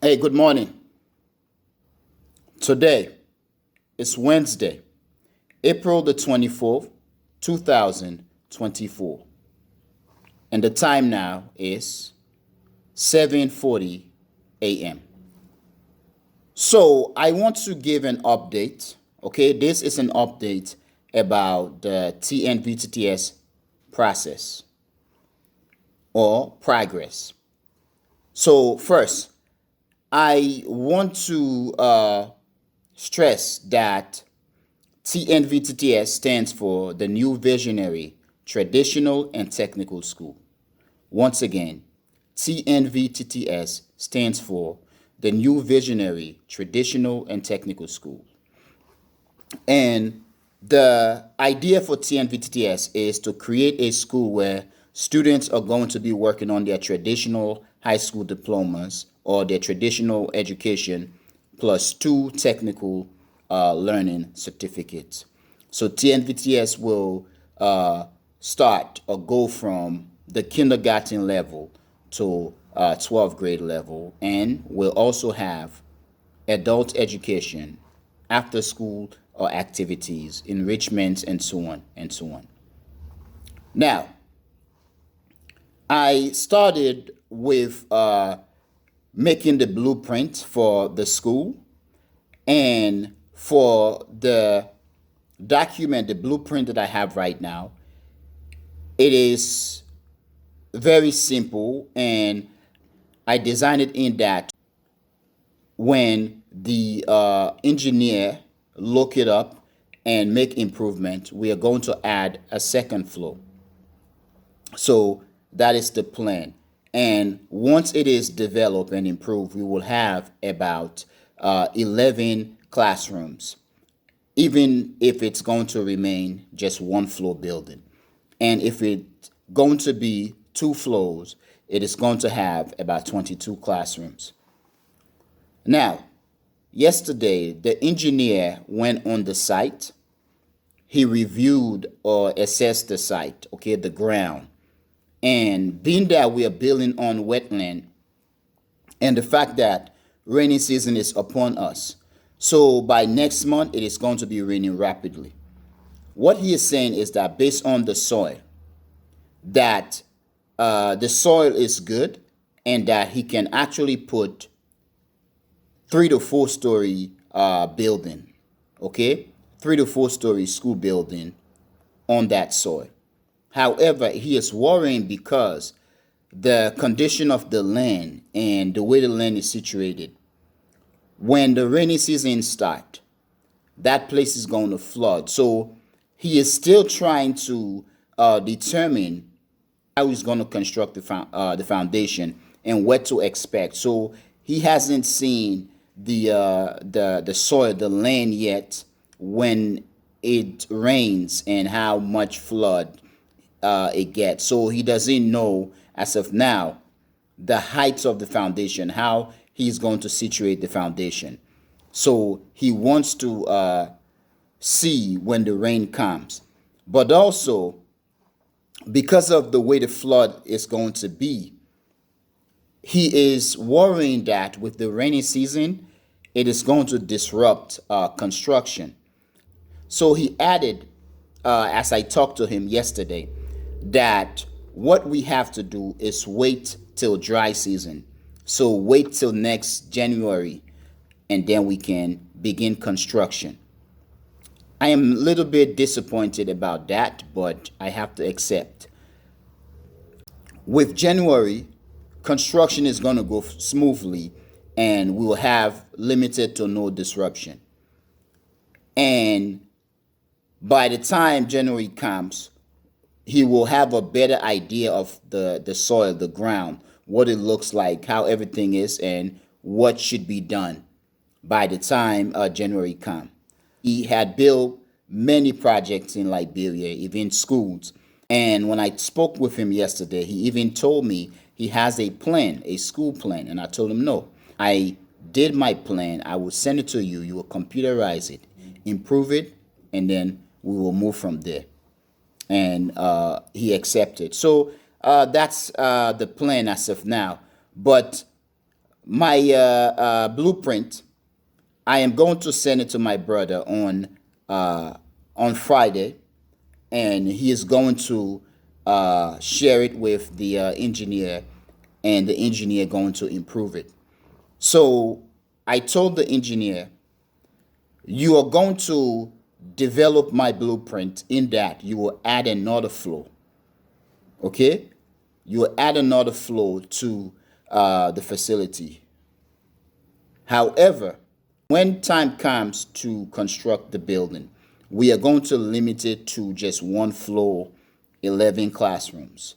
Hey, good morning. Today is Wednesday, April the 24th, 2024. And the time now is 7:40 a.m. So I want to give an update. Okay, this is an update about the TNVTTS process or progress. So first, I want to stress that TNVTTS stands for the New Visionary Traditional and Technical School. Once again, TNVTTS stands for the New Visionary Traditional and Technical School. And the idea for TNVTTS is to create a school where students are going to be working on their traditional high school diplomas or their traditional education plus two technical learning certificates. So TNVTS will start or go from the kindergarten level to 12th grade level, and will also have adult education, after school or activities, enrichment, and so on and so on. Now, I started with making the blueprint for the school, and for the document, the blueprint that I have right now, it is very simple, and I designed it in that when the engineer look it up and make improvement, we are going to add a second floor. So that is the plan. And once it is developed and improved, we will have about 11 classrooms, even if it's going to remain just one floor building. And if it's going to be two floors, it is going to have about 22 classrooms. Now, yesterday, the engineer went on the site. He reviewed or assessed the site, okay, the ground. And being that we are building on wetland, and the fact that rainy season is upon us, so by next month, it is going to be raining rapidly. What he is saying is that based on the soil, that the soil is good, and that he can actually put 3 to 4 story building, okay? 3 to 4 story school building on that soil. However, he is worrying because the condition of the land and the way the land is situated. When the rainy season starts, that place is going to flood. So he is still trying to determine how he's going to construct the foundation and what to expect. So he hasn't seen the soil, the land yet when it rains and how much flood it gets. So he doesn't know as of now the heights of the foundation, how he's going to situate the foundation. So he wants to see when the rain comes, but also because of the way the flood is going to be, he is worrying that with the rainy season, it is going to disrupt construction. So he added, as I talked to him yesterday, that what we have to do is wait till dry season. So wait till next January, and then we can begin construction. I am a little bit disappointed about that, but I have to accept. With January, construction is going to go smoothly, and we will have limited to no disruption. And by the time January comes, he will have a better idea of the soil, the ground, what it looks like, how everything is, and what should be done by the time January comes. He had built many projects in Liberia, even schools. And when I spoke with him yesterday, he even told me he has a plan, a school plan. And I told him, no, I did my plan. I will send it to you. You will computerize it, improve it, and then we will move from there. And he accepted. So that's the plan as of now. But My blueprint, I am going to send it to my brother on Friday, and he is going to share it with the engineer, and the engineer going to improve it. So I told the engineer, you are going to develop my blueprint in that you will add another floor. Okay, you will add another floor to the facility. However, when time comes to construct the building, we are going to limit it to just one floor, 11 classrooms,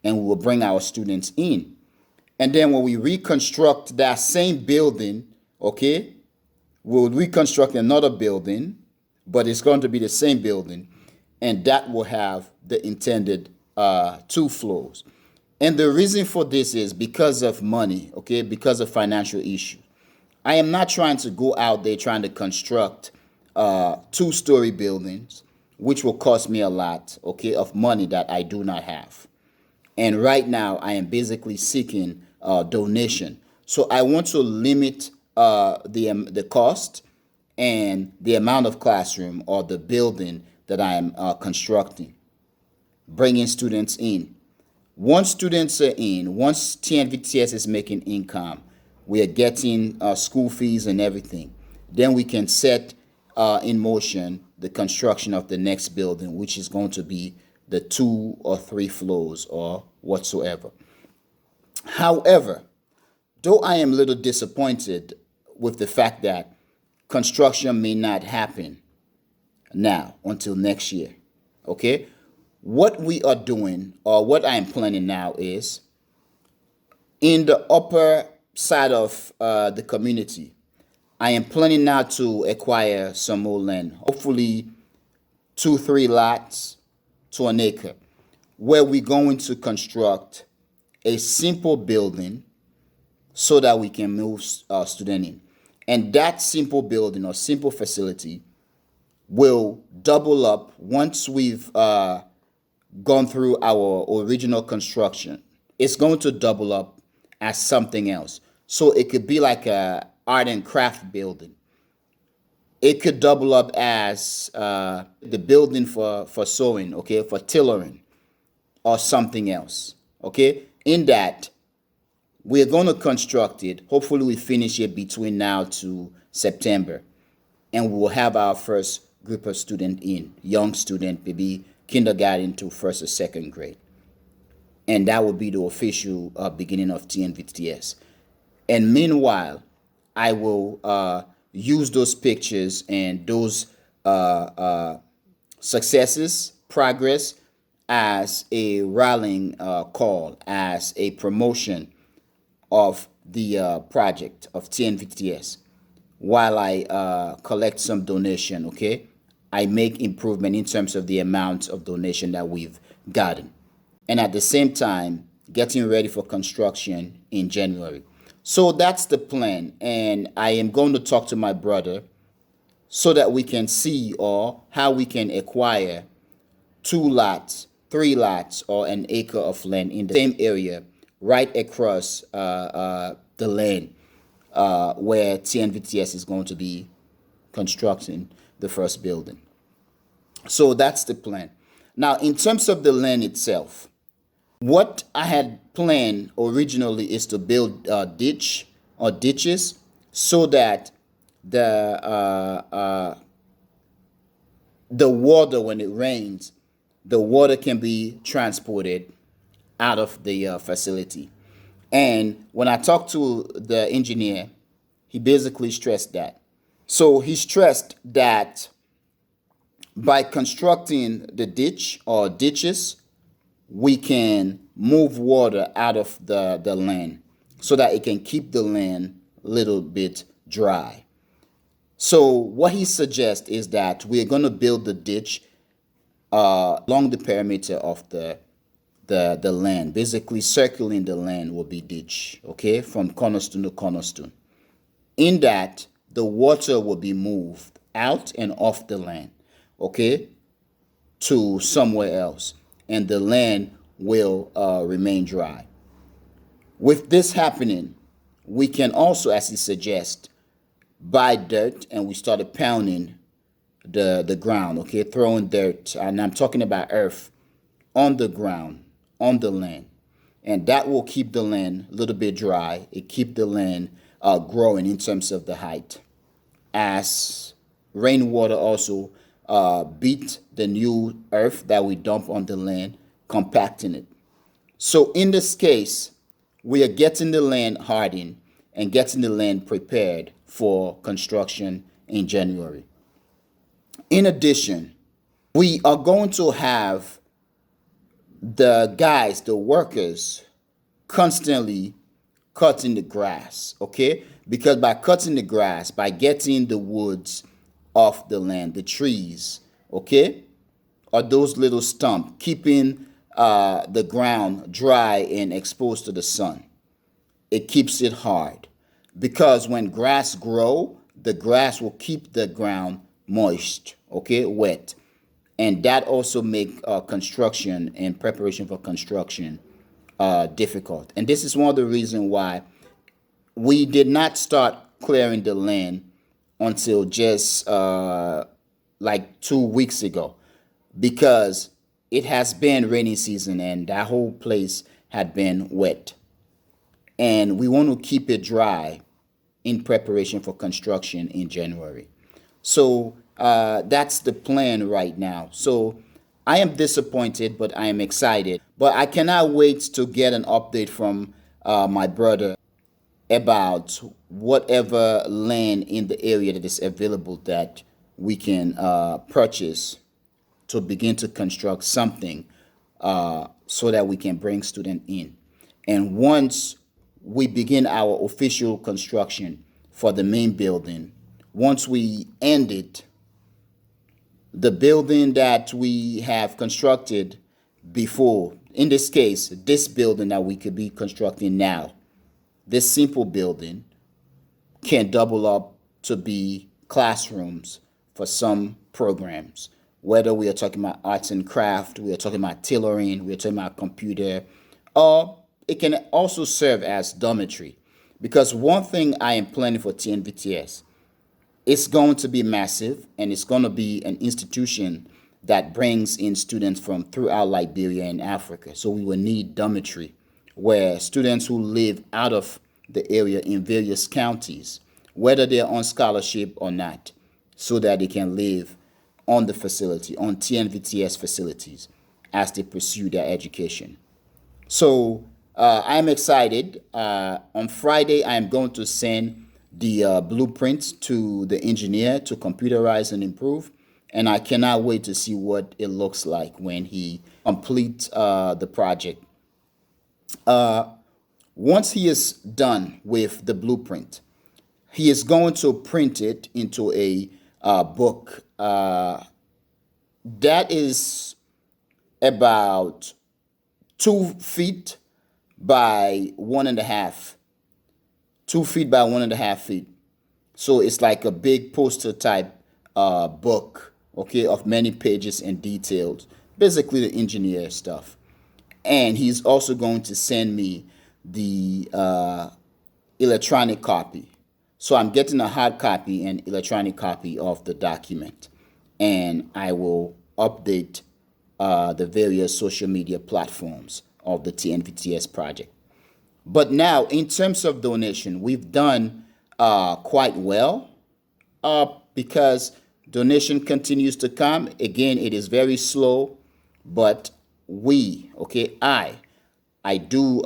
and we will bring our students in. And then when we reconstruct that same building, okay, we'll reconstruct another building, but it's going to be the same building, and that will have the intended two floors. And the reason for this is because of money, okay, because of financial issues. I am not trying to go out there trying to construct two-story buildings, which will cost me a lot, okay, of money that I do not have. And right now, I am basically seeking donation. So I want to limit the cost and the amount of classroom or the building that I am constructing, bringing students in. Once students are in, once TNVTS is making income, we are getting school fees and everything, then we can set in motion the construction of the next building, which is going to be the 2 or 3 floors or whatsoever. However, though I am a little disappointed with the fact that construction may not happen now until next year, okay? What we are doing, or what I am planning now, is in the upper side of the community, I am planning now to acquire some more land, hopefully 2, 3 lots to an acre, where we're going to construct a simple building so that we can move students in. And that simple building or simple facility will double up once we've gone through our original construction. It's going to double up as something else. So it could be like a art and craft building. It could double up as the building for sewing, okay, for tailoring or something else, okay? In that, we're going to construct it. Hopefully we finish it between now to September, and we will have our first group of students in, young student, maybe kindergarten to first or second grade. And that will be the official beginning of TNVTTS. And meanwhile, I will use those pictures and those successes, progress, as a rallying call, as a promotion of the project of TNVTS. While I collect some donation, okay, I make improvement in terms of the amount of donation that we've gotten. And at the same time, getting ready for construction in January. So that's the plan. And I am going to talk to my brother so that we can see or how we can acquire 2 lots, 3 lots, or an acre of land in the same area right across the land where TNVTS is going to be constructing the first building. So that's the plan. Now, in terms of the land itself, what I had planned originally is to build a ditch or ditches so that the water, when it rains, the water can be transported out of the facility. And when I talked to the engineer, he basically stressed that. So he stressed that by constructing the ditch or ditches, we can move water out of the land so that it can keep the land a little bit dry. So what he suggests is that we're going to build the ditch along the perimeter of the land. Basically, circling the land will be ditch, okay, from cornerstone to cornerstone. In that, the water will be moved out and off the land, okay, to somewhere else, and the land will remain dry. With this happening, we can also, as he suggests, buy dirt, and we started pounding the ground, okay, throwing dirt, and I'm talking about earth on the ground, on the land, and that will keep the land a little bit dry. It keep the land growing in terms of the height, as rainwater also beat the new earth that we dump on the land, compacting it. So in this case, we are getting the land hardened and getting the land prepared for construction in January. In addition, we are going to have the guys, the workers, constantly cutting the grass, okay? Because by cutting the grass, by getting the woods off the land, the trees, okay, or those little stumps, keeping the ground dry and exposed to the sun, it keeps it hard. Because when grass grow, the grass will keep the ground moist, okay, wet, and that also make construction and preparation for construction difficult. And this is one of the reasons why we did not start clearing the land until just like 2 weeks ago, because it has been rainy season and that whole place had been wet, and we want to keep it dry in preparation for construction in January. So that's the plan right now. So I am disappointed, but I am excited. But I cannot wait to get an update from my brother about whatever land in the area that is available that we can purchase to begin to construct something so that we can bring students in. And once we begin our official construction for the main building, once we end it, the building that we have constructed before, in this case, this building that we could be constructing now, this simple building can double up to be classrooms for some programs. Whether we are talking about arts and craft, we are talking about tailoring, we are talking about computer, or it can also serve as dormitory. Because one thing I am planning for TNVTS, it's going to be massive, and it's going to be an institution that brings in students from throughout Liberia and Africa. So we will need dormitory where students who live out of the area in various counties, whether they're on scholarship or not, so that they can live on the facility, on TNVTS facilities, as they pursue their education. So I'm excited. On Friday, I'm going to send the blueprints to the engineer to computerize and improve. And I cannot wait to see what it looks like when he completes the project. Once he is done with the blueprint, he is going to print it into a book that is about 2 feet by 1.5, 2 feet by 1.5 feet. So it's like a big poster type book, okay, of many pages and details, basically the engineer stuff. And he's also going to send me the electronic copy. So I'm getting a hard copy and electronic copy of the document, and I will update the various social media platforms of the TNVTS project. But now, in terms of donation, we've done quite well because donation continues to come. Again, it is very slow, but I do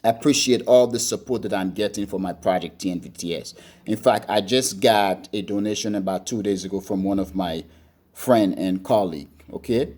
appreciate all the support that I'm getting for my project TNVTS. In fact, I just got a donation about 2 days ago from one of my friend and colleague. Okay,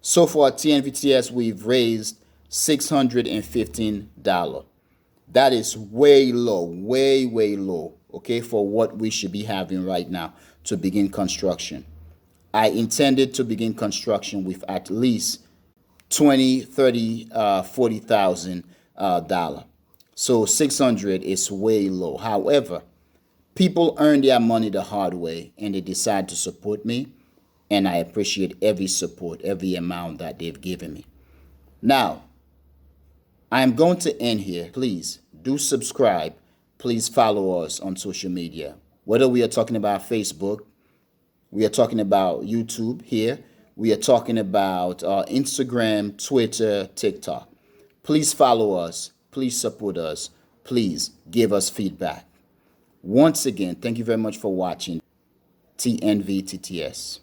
so for TNVTS, we've raised $615. That is way low, way low. Okay, for what we should be having right now to begin construction. I intended to begin construction with at least 20, 30, 40,000 dollar. So 600 is way low. However, people earn their money the hard way, and they decide to support me, and I appreciate every support, every amount that they've given me. Now, I am going to end here. Please do subscribe. Please follow us on social media. Whether we are talking about Facebook, we are talking about YouTube here, we are talking about Instagram, Twitter, TikTok. Please follow us. Please support us. Please give us feedback. Once again, thank you very much for watching TNVTTS.